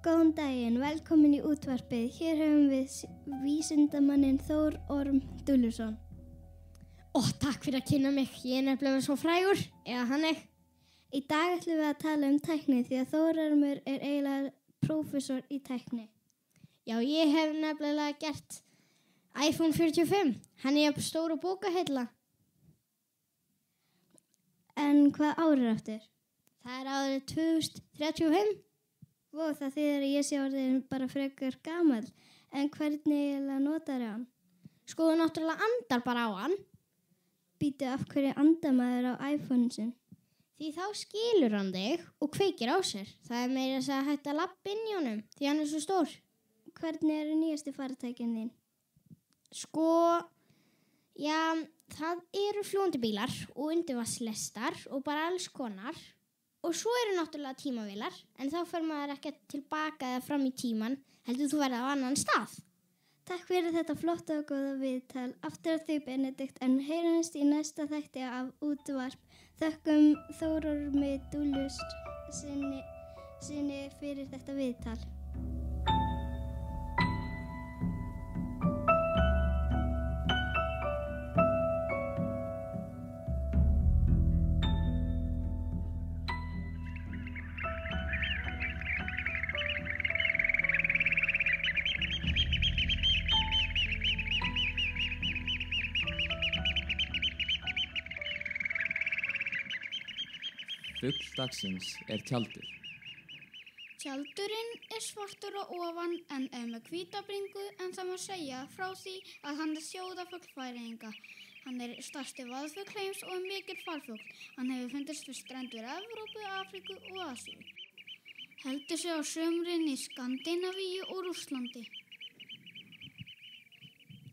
Góðan daginn, velkomin í útvarpið. Hér höfum við vísindamanninn Þór Orm Dúlluson. Takk fyrir að kynna mig. Ég er nefnilega svo frægur, eða hannig. Í dag ætlum við að tala tækni því að Þór Ormur er eiginlega prófessor í tækni. Já, ég hef nefnilega gert iPhone 45. Hann er stóra bókaheilla. En hvað árið eftir? Það er árið 2035. Það þýðir að ég sé orðin bara frekar gamall. En hvernig eiginlega notar hann? Sko, þú náttúrulega andar bara á hann. Býtu, af hverju andar maður á iPhone sin? Því þá skilur hann þig og kveikir á sér. Það er meira að segja hægt að labba inn í honum, því hann er svo stór. Hvernig eru nýjastu farartækin þín? Sko, já, það eru fljúgandi bílar og undirvatnslestar og bara alls konar. Og svo eru náttúrulega tímavélar, en þá fer maður ekki tilbaka eða fram í tíman, heldur þú verða á annan stað. Takk fyrir þetta flotta og góða viðtal. Aftur að því Benedikt, en heyrumst í næsta þætti af útvarp. Þökkum Þór Ormi Dúllusyni fyrir þetta viðtal. Fugl dagsins er tjaldur. Tjaldurinn er svartur á ofan en er með hvítabringu en það má segja frá því að hann er þjóðarfugl Færeyinga. Hann er stærsti vaðfugl heims og er mikill farfugl. Hann hefur fundist við strendur Evrópu, Afríku og Asíu. Heldur sig á sumrin í Skandinavíu og Rússlandi.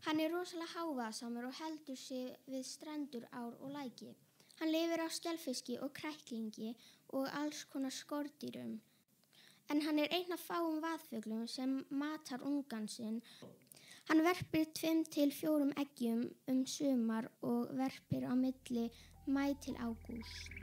Hann er rosalega hávaðasamur og heldur sig við strendur, ár og læki. Hann lifir á skelfiski og kræklingi og alls konar skordýrum. En hann er einn af fáum vaðfuglum sem matar ungan sinn. Hann verpir 2 til 4 eggjum sumar og verpir á milli maí til ágúst.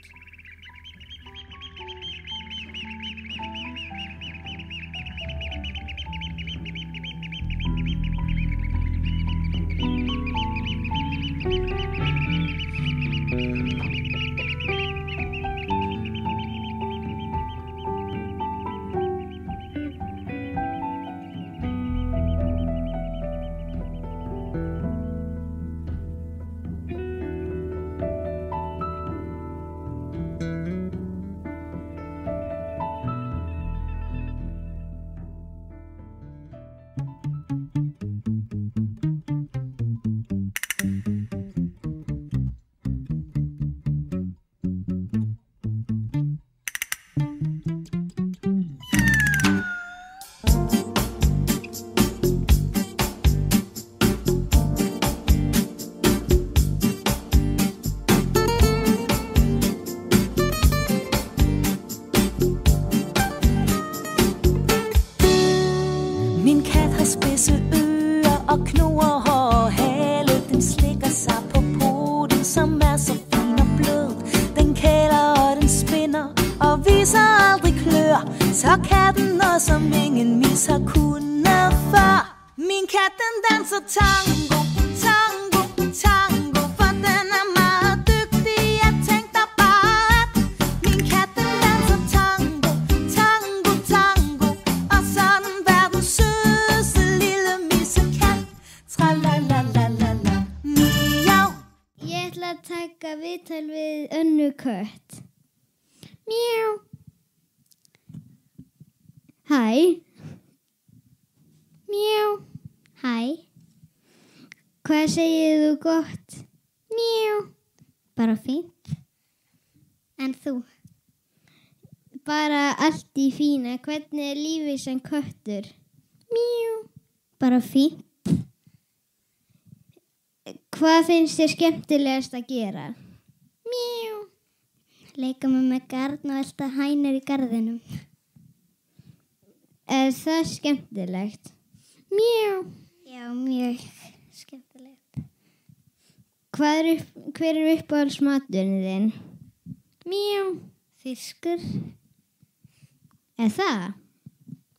Min kat har spidse ører og knurrer hård hale. Den slikker sig på poten, som er så fin og blød. Den kæler og den spinner og viser aldrig klør. Så katten noget, som ingen mis har kunnet før. Min kat den danser tango, tango, tango. For den er meget dygtig, jeg tænkte dig bare at min kat den danser tango, tango, tango. Og sådan verdens sødeste lille missekat. Tra-la-la-la-la-la, miau. Ég ætla að taka viðtal við Önnu kött. Mjau. Hæ. Mjau. Hæ. Hvað segir þú gott? Mjau. Bara fínt. En þú? Bara allt í fína. Hvernig er lífið sem köttur? Mjau. Bara fínt. Hvað finnst þér skemmtilegast að gera? Mjau. Leika með garn og elta hænur í garðinum. Er það skemmtilegt? Mjau. Já, mjög skemmtilegt. Hver er uppáhaldsmaturinn þinn? Mjau. Fiskur. Er það?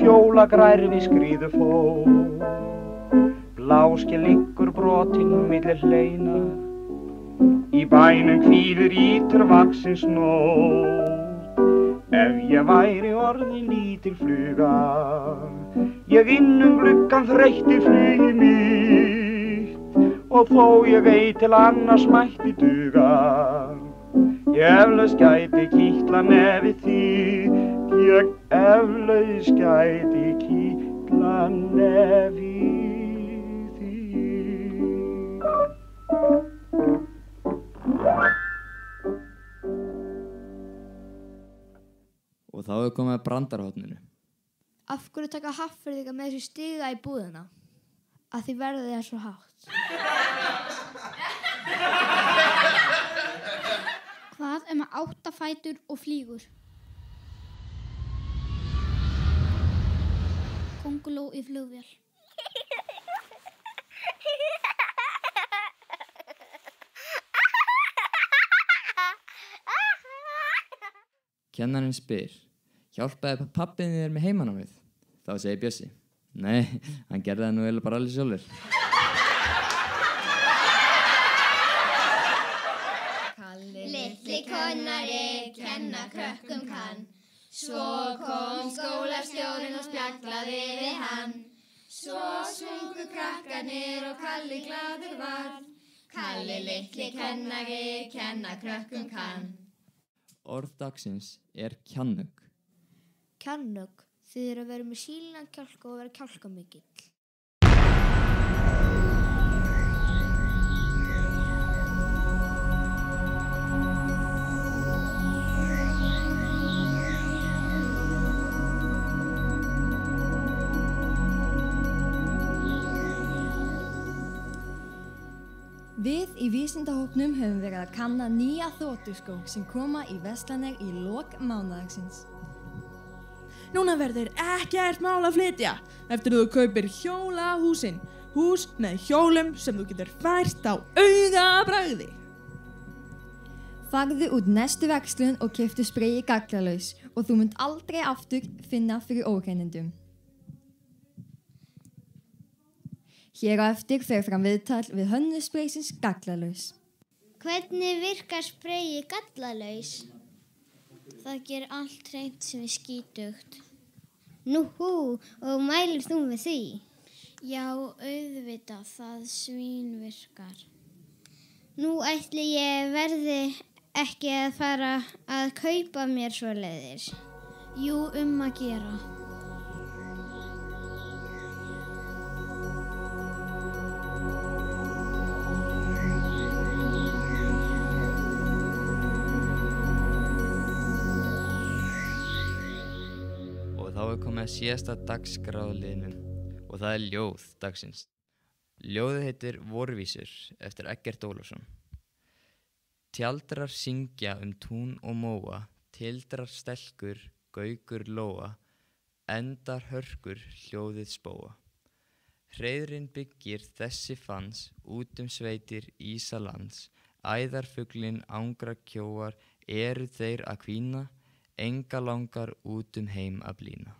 fjóla grærfi skriðu fór. Bláskinn liggur brotinn milli hleina, í bænum hvílir ítur vaxin snót. Ef ég væri orðin lítil fluga, ég gluggan þreytti flugið mitt, og þó ég veit til annars mætti duga, ég eflaust gæti kitla nefið þig, ég eflaust gæti kitla nefið þig. Og þá er komið að brandarhotninu. Af hverju taka Hafnfirðingar með þessu stiga í búðina? Að því verðið er svo hátt. Hvað með 8 fætur og flýgur? Kónguló í flugvél. Kennarinn spyr, hjálpaði pappin þér með heimanámið? Þá segir Bjössi, nei, hann gerði það nú eiginlega bara alveg sjálfur. Kalli litli kennari, kenna krökkum kann. Svo kom skólastjórinn og spjallaði við hann. Svo sungu krakkarnir og Kalli glaður var. Kalli litli kennari, kenna krökkum kann. Orð dagsins er kjannug. Kjannug þýðir að vera með sílan kjálka og vera kjálkamikill. Við í vísindahópnum höfum verið að kanna nýja þotuskó sem koma í verslanir í lok mánaðarins. Núna verður ekkert mál að flytja eftir þú kaupir hjólahúsin. Hús með hjólum sem þú getur fært á augabragði. Farðu út næstu verslun og keyptu sprayið gagnalaus og þú munt aldrei aftur finna fyrir óhreinindum. Hér á eftir fer fram viðtal við hönnu spraysins gagnalaus. Hvernig virkar sprayið gallalaus? Það gerir allt hreint sem er skítugt. Núhú, og mælir þú með því? Já, auðvitað, það svínvirkar. Nú ætli ég verði ekki að fara að kaupa mér svoleiðis. Jú, að gera. Þá er komið að síðasta dagskrárliðnum og það er ljóð dagsins. Ljóðið heitir Vorvísur eftir Eggert Ólafsson. Tjaldrar syngja tún og móa, tildrar stelkur, gaukur lóa, endar hörkur hljóðið spóa. Hreiðrin byggir þessi fans út sveitir Ísalands, æðarfuglinn ángra kjóar eru þeir að hvína, enga langar út heim að blína.